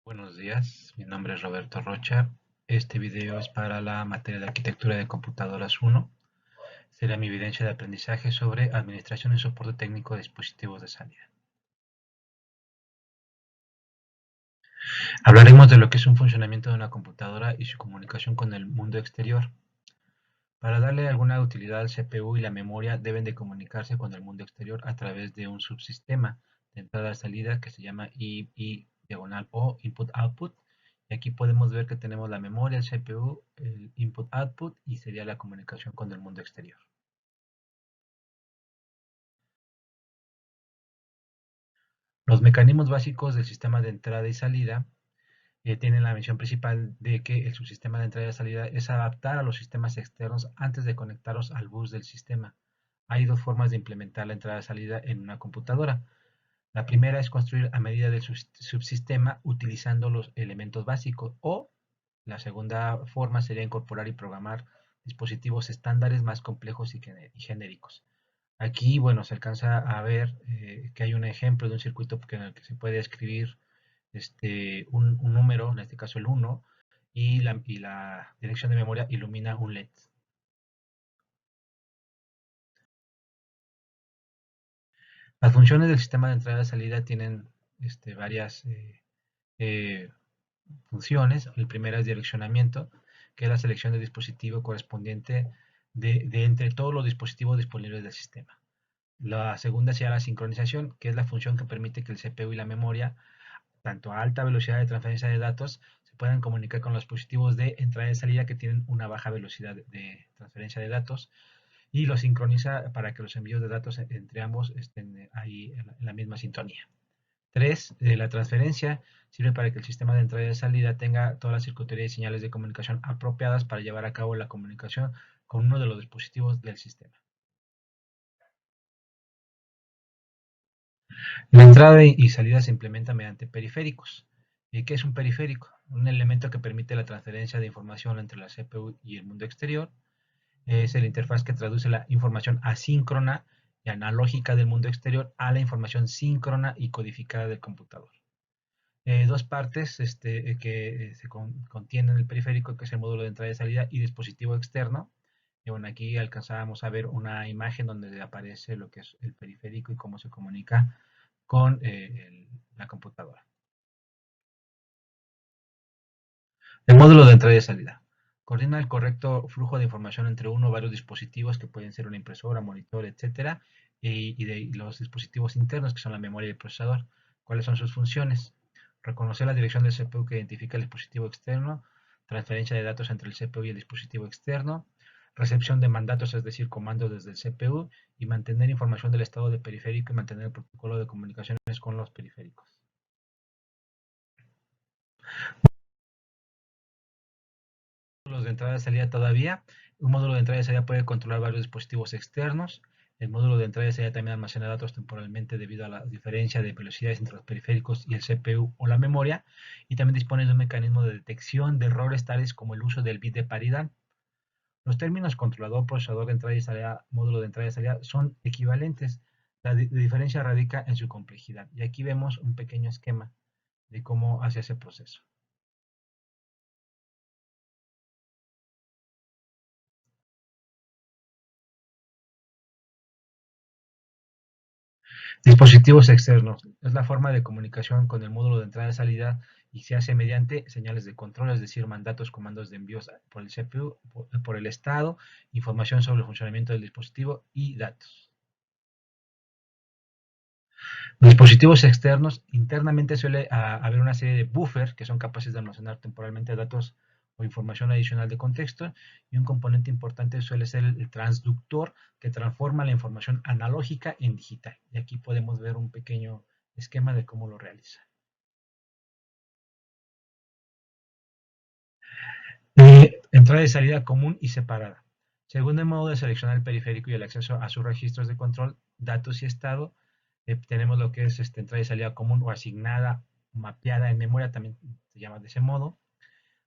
Buenos días, mi nombre es Roberto Rocha. Este video es para la materia de Arquitectura de Computadoras 1. Será mi evidencia de aprendizaje sobre Administración y Soporte Técnico de Dispositivos de Salida. Hablaremos de lo que es un funcionamiento de una computadora y su comunicación con el mundo exterior. Para darle alguna utilidad al CPU y la memoria deben de comunicarse con el mundo exterior a través de un subsistema de entrada-salida que se llama I/diagonal o Input-Output. Y aquí podemos ver que tenemos la memoria, el CPU, el Input-Output y sería la comunicación con el mundo exterior. Los mecanismos básicos del sistema de entrada y salida tienen la misión principal de que el subsistema de entrada y salida es adaptar a los sistemas externos antes de conectarlos al bus del sistema. Hay dos formas de implementar la entrada y salida en una computadora. La primera es construir a medida del subsistema utilizando los elementos básicos, o la segunda forma sería incorporar y programar dispositivos estándares más complejos y genéricos. Aquí, bueno, se alcanza a ver que hay un ejemplo de un circuito en el que se puede escribir un número, en este caso el 1, y la dirección de memoria ilumina un LED. Las funciones del sistema de entrada y salida tienen varias eh, funciones. El primero es direccionamiento, que es la selección de dispositivo correspondiente de entre todos los dispositivos disponibles del sistema. La segunda sería la sincronización, que es la función que permite que el CPU y la memoria, tanto a alta velocidad de transferencia de datos, se puedan comunicar con los dispositivos de entrada y salida que tienen una baja velocidad de transferencia de datos, y lo sincroniza para que los envíos de datos entre ambos estén ahí en la misma sintonía. 3. La transferencia sirve para que el sistema de entrada y salida tenga toda la circuitería y señales de comunicación apropiadas para llevar a cabo la comunicación con uno de los dispositivos del sistema. La entrada y salida se implementa mediante periféricos. ¿Qué es un periférico? Un elemento que permite la transferencia de información entre la CPU y el mundo exterior. Es el interfaz que traduce la información asíncrona y analógica del mundo exterior a la información síncrona y codificada del computador. Dos partes que se contienen el periférico, que es el módulo de entrada y salida, y dispositivo externo. Y bueno, aquí alcanzábamos a ver una imagen donde aparece lo que es el periférico y cómo se comunica con la computadora. El módulo de entrada y salida. Coordina el correcto flujo de información entre uno o varios dispositivos que pueden ser una impresora, monitor, etcétera, y de los dispositivos internos que son la memoria y el procesador. ¿Cuáles son sus funciones? Reconocer la dirección del CPU que identifica el dispositivo externo, transferencia de datos entre el CPU y el dispositivo externo, recepción de mandatos, es decir, comandos desde el CPU, y mantener información del estado de periférico y mantener el protocolo de comunicaciones con los periféricos. Módulos de entrada y salida todavía. Un módulo de entrada y salida puede controlar varios dispositivos externos. El módulo de entrada y salida también almacena datos temporalmente debido a la diferencia de velocidades entre los periféricos y el CPU o la memoria. Y también dispone de un mecanismo de detección de errores tales como el uso del bit de paridad. Los términos controlador, procesador de entrada y salida, módulo de entrada y salida son equivalentes. La diferencia radica en su complejidad. Y aquí vemos un pequeño esquema de cómo hace ese proceso. Dispositivos externos. Es la forma de comunicación con el módulo de entrada y salida, y se hace mediante señales de control, es decir, mandatos, comandos de envíos por el CPU, por el estado, información sobre el funcionamiento del dispositivo y datos. Los dispositivos externos, internamente suele haber una serie de buffers que son capaces de almacenar temporalmente datos o información adicional de contexto, y un componente importante suele ser el transductor, que transforma la información analógica en digital. Y aquí podemos ver un pequeño esquema de cómo lo realiza. Entrada y salida común y separada. Según el modo de seleccionar el periférico y el acceso a sus registros de control, datos y estado, tenemos lo que es entrada y salida común o asignada, mapeada en memoria, también se llama de ese modo,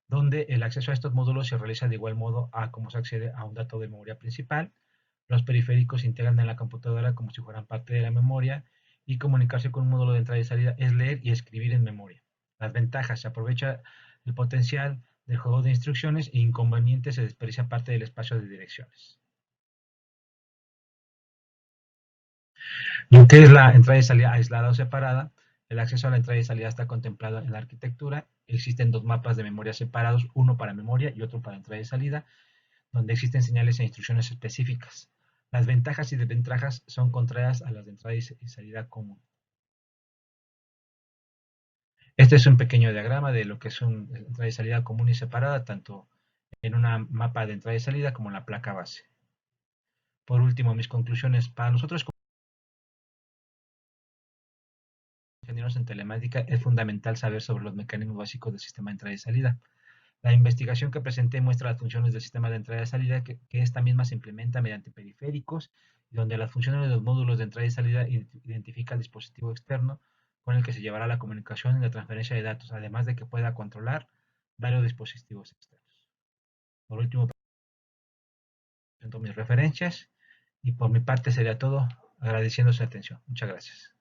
donde el acceso a estos módulos se realiza de igual modo a cómo se accede a un dato de memoria principal. Los periféricos se integran en la computadora como si fueran parte de la memoria, y comunicarse con un módulo de entrada y salida es leer y escribir en memoria. Las ventajas: se aprovecha el potencial del juego de instrucciones e inconvenientes: se desperdicia parte del espacio de direcciones. Lo que es la entrada y salida aislada o separada: el acceso a la entrada y salida está contemplado en la arquitectura. Existen dos mapas de memoria separados, uno para memoria y otro para entrada y salida, donde existen señales e instrucciones específicas. Las ventajas y desventajas son contrarias a las de entrada y salida común. Este es un pequeño diagrama de lo que es una entrada y salida común y separada, tanto en un mapa de entrada y salida como en la placa base. Por último, mis conclusiones. Para nosotros como ingenieros en telemática es fundamental saber sobre los mecanismos básicos del sistema de entrada y salida. La investigación que presenté muestra las funciones del sistema de entrada y salida, que esta misma se implementa mediante periféricos, y donde las funciones de los módulos de entrada y salida identifica el dispositivo externo con el que se llevará la comunicación y la transferencia de datos, además de que pueda controlar varios dispositivos externos. Por último, presento mis referencias y por mi parte sería todo, agradeciendo su atención. Muchas gracias.